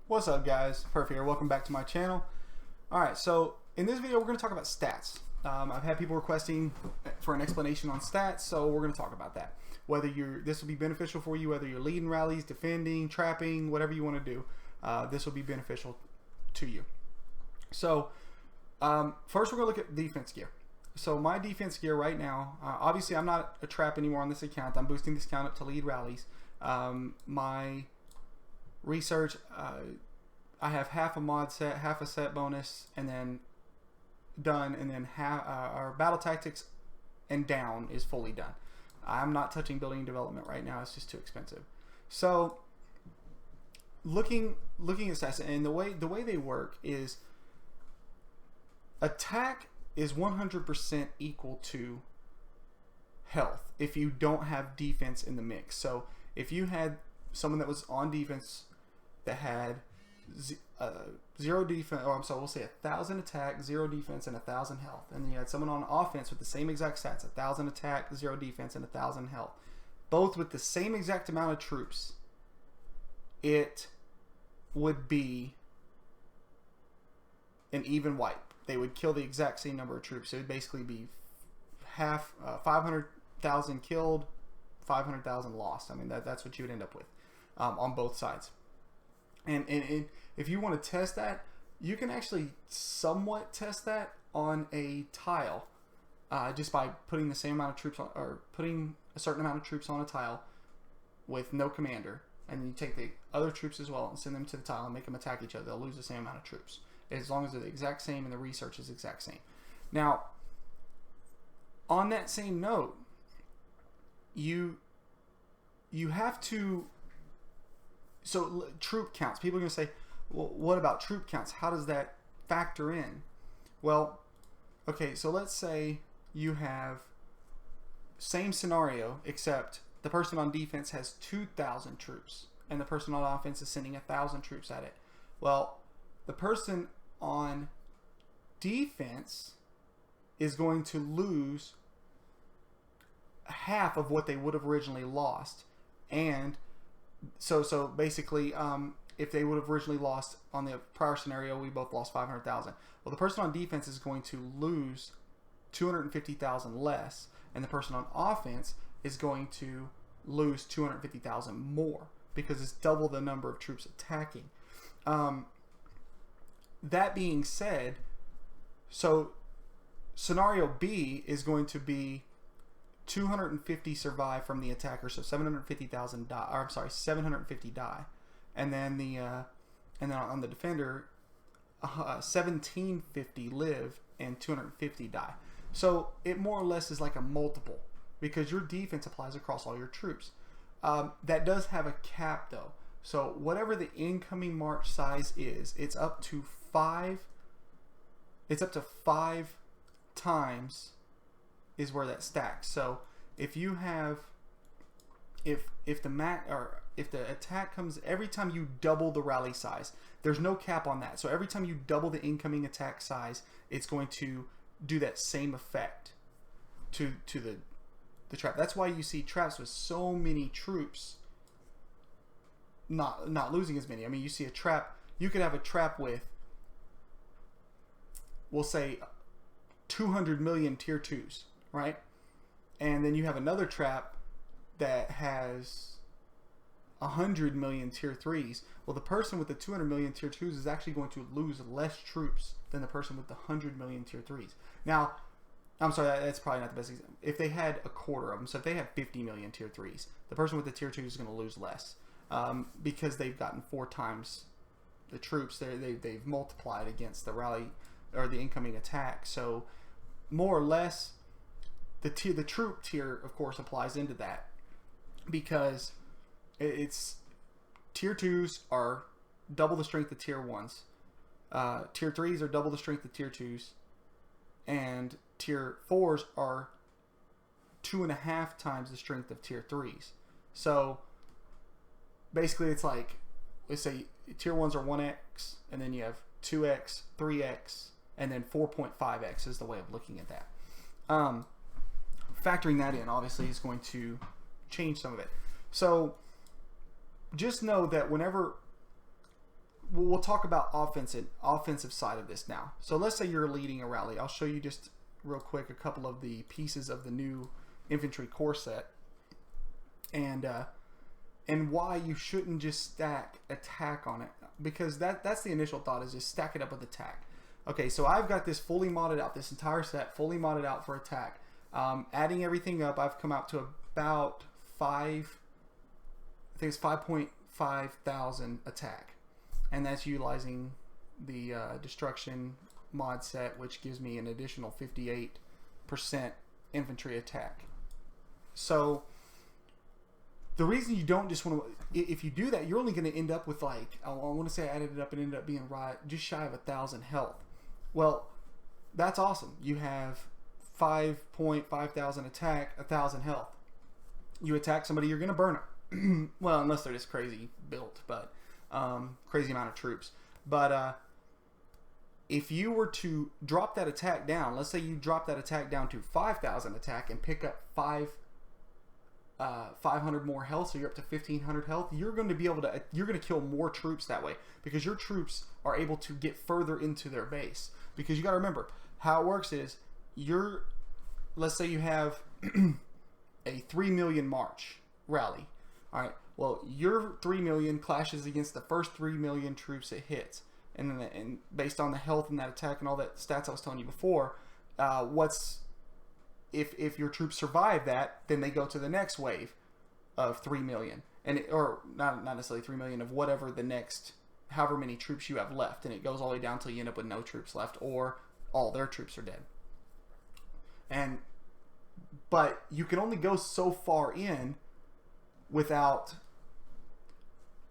What's up, guys? Perf here. Welcome back to my channel. Alright, so in this video we're going to talk about stats. I've had people requesting for an explanation on stats, so we're going to talk about that. Whether this will be beneficial for you, whether you're leading rallies, defending, trapping, whatever you want to do, this will be beneficial to you. So first we're going to look at defense gear. So my defense gear right now, obviously I'm not a trap anymore on this account. I'm boosting this account up to lead rallies. My research, I have half a mod set, half a set bonus, and then done, and then our battle tactics and down is fully done. I'm not touching building and development right now. It's just too expensive. So looking at stats, and the way they work is attack is 100% equal to health if you don't have defense in the mix. So if you had someone that was on defense that had 0 defense, or I'm sorry, we'll say 1,000 attack, 0 defense, and 1,000 health, and then you had someone on offense with the same exact stats, 1,000 attack, 0 defense, and 1,000 health, both with the same exact amount of troops, it would be an even wipe. They would kill the exact same number of troops. So it would basically be half, 500,000 killed, 500,000 lost. I mean, that's what you would end up with on both sides. And if you want to test that, you can actually somewhat test that on a tile, just by putting the same amount of troops on, or putting a certain amount of troops on a tile with no commander, and you take the other troops as well and send them to the tile and make them attack each other. They'll lose the same amount of troops as long as they're the exact same and the research is the exact same. Now, on that same note, you have to. So troop counts. People are going to say, well, what about troop counts? How does that factor in? Well, okay, so let's say you have same scenario, except the person on defense has 2,000 troops and the person on offense is sending 1,000 troops at it. Well, the person on defense is going to lose half of what they would have originally lost. And so basically, if they would have originally lost on the prior scenario, we both lost 500,000. Well, the person on defense is going to lose 250,000 less, and the person on offense is going to lose 250,000 more because it's double the number of troops attacking. That being said, so scenario B is going to be 250 survive from the attacker, so 750,000 die. Or I'm sorry, 750 die, and then on the defender, 1750 live and 250 die. So it more or less is like a multiple because your defense applies across all your troops. That does have a cap though. So whatever the incoming march size is, it's up to 5. It's up to 5 times is where that stacks. So if you have, if the attack comes every time you double the rally size, there's no cap on that. So every time you double the incoming attack size, it's going to do that same effect to the trap. That's why you see traps with so many troops not losing as many. I mean, you see a trap, you could have a trap with, we'll say 200 million tier 2s, right? And then you have another trap that has 100 million tier 3s. Well, the person with the 200 million tier 2s is actually going to lose less troops than the person with the 100 million tier 3s. Now, I'm sorry, that's probably not the best example. If they had a quarter of them, so if they had 50 million tier 3s, the person with the tier 2s is going to lose less because they've gotten 4 times the troops. They've multiplied against the rally or the incoming attack. So more or less, the troop tier, of course, applies into that because it's tier 2s are double the strength of tier 1s, tier 3s are double the strength of tier 2s, and tier 4s are 2.5 times the strength of tier 3s. So basically, it's like, let's say tier 1s are 1x, and then you have 2x, 3x, and then 4.5x is the way of looking at that. Factoring that in, obviously, is going to change some of it. So just know that whenever we'll talk about offensive side of this now. So let's say you're leading a rally. I'll show you just real quick a couple of the pieces of the new infantry core set, and why you shouldn't just stack attack on it, because that's the initial thought, is just stack it up with attack. Okay, so I've got this fully modded out, this entire set fully modded out for attack. Adding everything up, I've come out to about 5.5 thousand attack, and that's utilizing the destruction mod set, which gives me an additional 58% infantry attack. So the reason you don't just want to, if you do that, you're only going to end up with, like, I want to say I added it up and ended up being right just shy of 1,000 health. Well, that's awesome. You have 5.5 thousand attack, 1,000 health. You attack somebody, you're going to burn them. Well, unless they're just crazy built, but crazy amount of troops. But if you were to drop that attack down, let's say you drop that attack down to 5,000 attack and pick up 500 more health, so you're up to 1,500 health, you're going to be able to, you're going to kill more troops that way, because your troops are able to get further into their base. Because you got to remember, how it works is, let's say you have a 3 million march rally. All right, well, your 3 million clashes against the first 3 million troops it hits, and based on the health and that attack and all that stats I was telling you before, if your troops survive that, then they go to the next wave of 3 million, or not necessarily 3 million, of whatever the next, however many troops you have left, and it goes all the way down until you end up with no troops left, or all their troops are dead. But you can only go so far in without,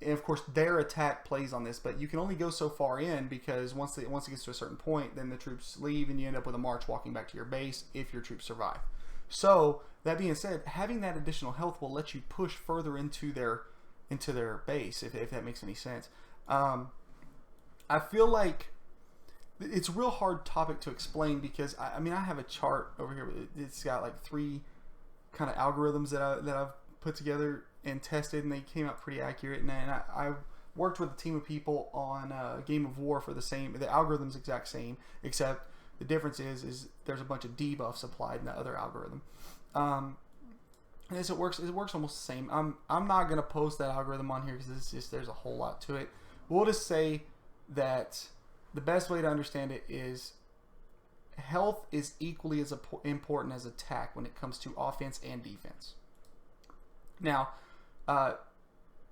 and of course their attack plays on this, but you can only go so far in, because once it gets to a certain point, then the troops leave and you end up with a march walking back to your base if your troops survive. So that being said, having that additional health will let you push further into their base, if that makes any sense. I feel like it's a real hard topic to explain, because I mean, I have a chart over here. It's got like 3 kind of algorithms that I've put together and tested, and they came out pretty accurate. And I worked with a team of people on a game of war for the algorithm's exact same, except the difference is there's a bunch of debuffs applied in the other algorithm. And as it works almost the same. I'm not gonna post that algorithm on here, because there's a whole lot to it. We'll just say that the best way to understand it is health is equally as important as attack when it comes to offense and defense. Now,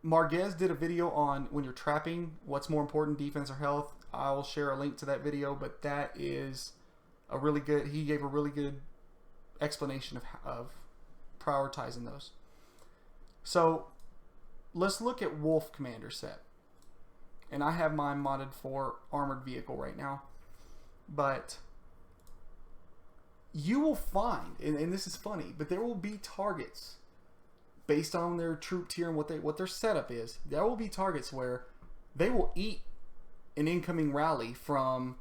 Marquez did a video on when you're trapping, what's more important, defense or health. I'll share a link to that video, but that is he gave a really good explanation of prioritizing those. So let's look at Wolf Commander set. And I have mine modded for armored vehicle right now. But you will find, and this is funny, but there will be targets based on their troop tier and what their setup is. There will be targets where they will eat an incoming rally from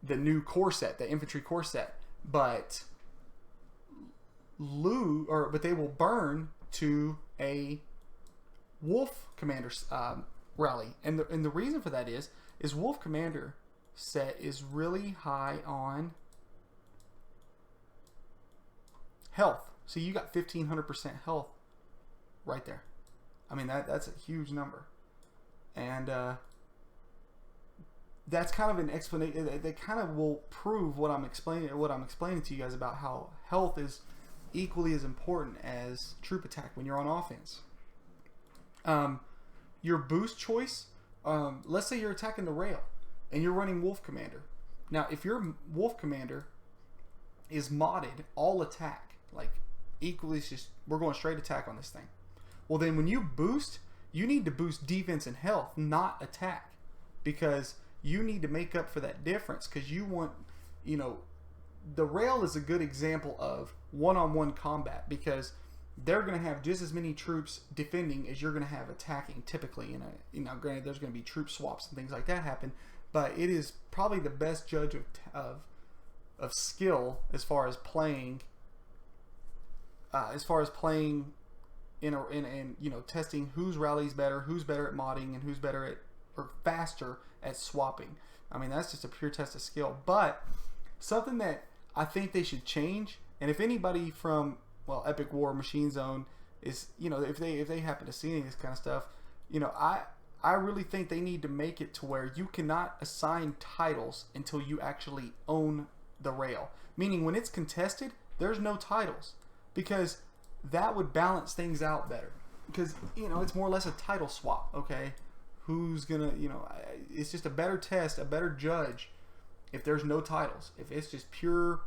the new core set, the infantry core set, but they will burn to a Wolf Commander rally, and the reason for that is Wolf Commander set is really high on health. So you got 1,500% health right there. I mean, that's a huge number, and that's kind of an explanation. They kind of will prove what I'm explaining to you guys about how health is equally as important as troop attack when you're on offense. Your boost choice, let's say you're attacking the rail and you're running Wolf Commander. Now, if your Wolf Commander is modded all attack, like equally, it's just we're going straight attack on this thing. Well, then when you boost, you need to boost defense and health, not attack, because you need to make up for that difference, because you want, the rail is a good example of one-on-one combat, because they're going to have just as many troops defending as you're going to have attacking typically. Granted, there's going to be troop swaps and things like that happen, but it is probably the best judge of skill as far as playing in testing whose rally's better, who's better at modding, and who's better at or faster at swapping. I mean, that's just a pure test of skill. But something that I think they should change, and if anybody from, well, Epic War, Machine Zone is, you know, if they happen to see any of this kind of stuff, you know, I really think they need to make it to where you cannot assign titles until you actually own the rail. Meaning when it's contested, there's no titles, because that would balance things out better. Because, you know, it's more or less a title swap, okay? Who's gonna, you know, it's just a better test, a better judge if there's no titles. If it's just pure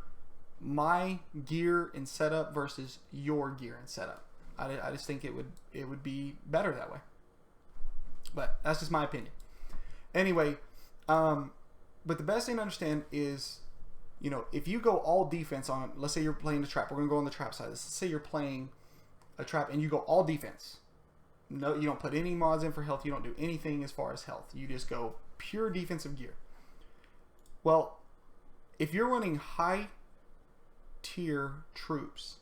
my gear and setup versus your gear and setup. I just think it would be better that way. But that's just my opinion. Anyway, but the best thing to understand is, you know, if you go all defense on, let's say you're playing the trap. We're going to go on the trap side. Let's say you're playing a trap and you go all defense. No, you don't put any mods in for health. You don't do anything as far as health. You just go pure defensive gear. Well, if you're running high tier troops,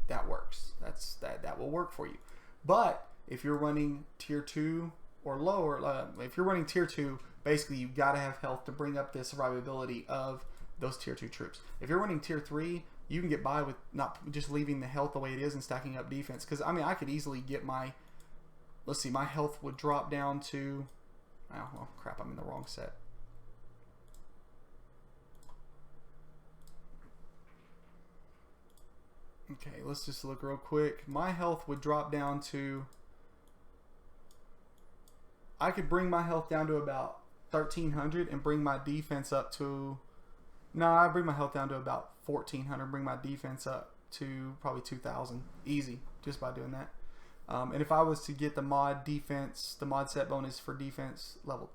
that works. That will work for you. But if you're running tier 2 or lower, if you're running tier 2, basically you've got to have health to bring up the survivability of those tier 2 troops. If you're running tier 3, you can get by with not just leaving the health the way it is and stacking up defense. Because I mean, I could easily get my, let's see, my health would drop down to, oh well, crap, I'm in the wrong set. Okay, let's just look real quick. My health would drop down to, I could bring my health down to about 1300 and bring my defense up to, no, I bring my health down to about 1400, bring my defense up to probably 2000 easy just by doing that. And if I was to get the mod defense, the mod set bonus for defense level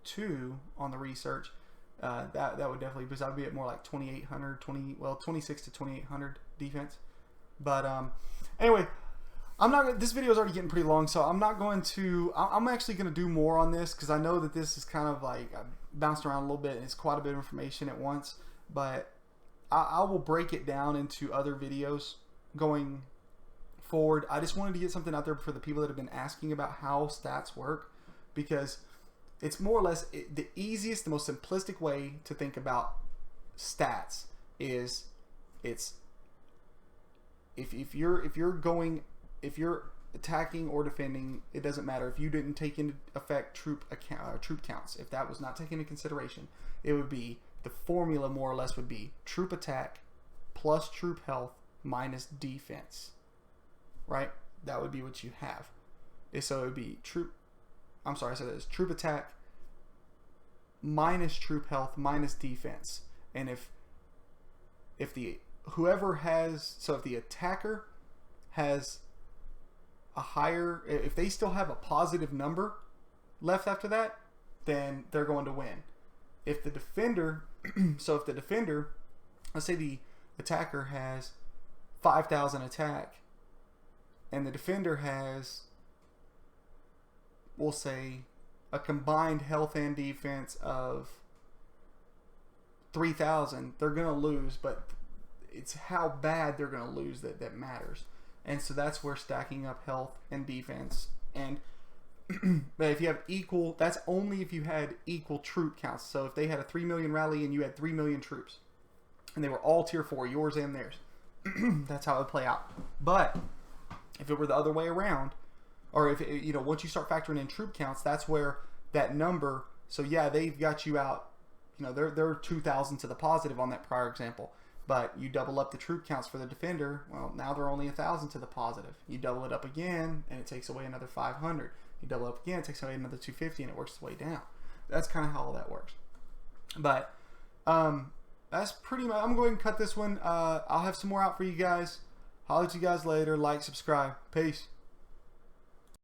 2 on the research, that would definitely, because I'd be at more like 2800, 26 to 2800 defense. But anyway, this video is already getting pretty long, so I'm not going to, I'm actually going to do more on this, because I know that this is kind of like, I bounced around a little bit and it's quite a bit of information at once, but I will break it down into other videos going forward. I just wanted to get something out there for the people that have been asking about how stats work, because it's more or less the easiest, the most simplistic way to think about stats is it's if you're attacking or defending, it doesn't matter. If you didn't take into effect troop counts, if that was not taken into consideration, it would be, the formula more or less would be troop attack plus troop health minus defense, right? That would be what you have. So it would be troop attack minus troop health minus defense. And if the attacker has a higher, if they still have a positive number left after that, then they're going to win. If the defender, let's say the attacker has 5,000 attack and the defender has, we'll say, a combined health and defense of 3,000, they're going to lose, but it's how bad they're going to lose that matters. And so that's where stacking up health and defense, and but if you have equal, that's only if you had equal troop counts. So if they had a 3 million rally and you had 3 million troops and they were all tier 4, yours and theirs, that's how it would play out. But if it were the other way around, or if it, you know, once you start factoring in troop counts, that's where that number, so yeah, they've got you out, you know, they're 2,000 to the positive on that prior example. But you double up the troop counts for the defender, well, now they're only 1,000 to the positive. You double it up again, and it takes away another 500. You double it up again, it takes away another 250, and it works its way down. That's kind of how all that works. But that's pretty much, I'm going to cut this one. I'll have some more out for you guys. Holler at you guys later. Like, subscribe. Peace.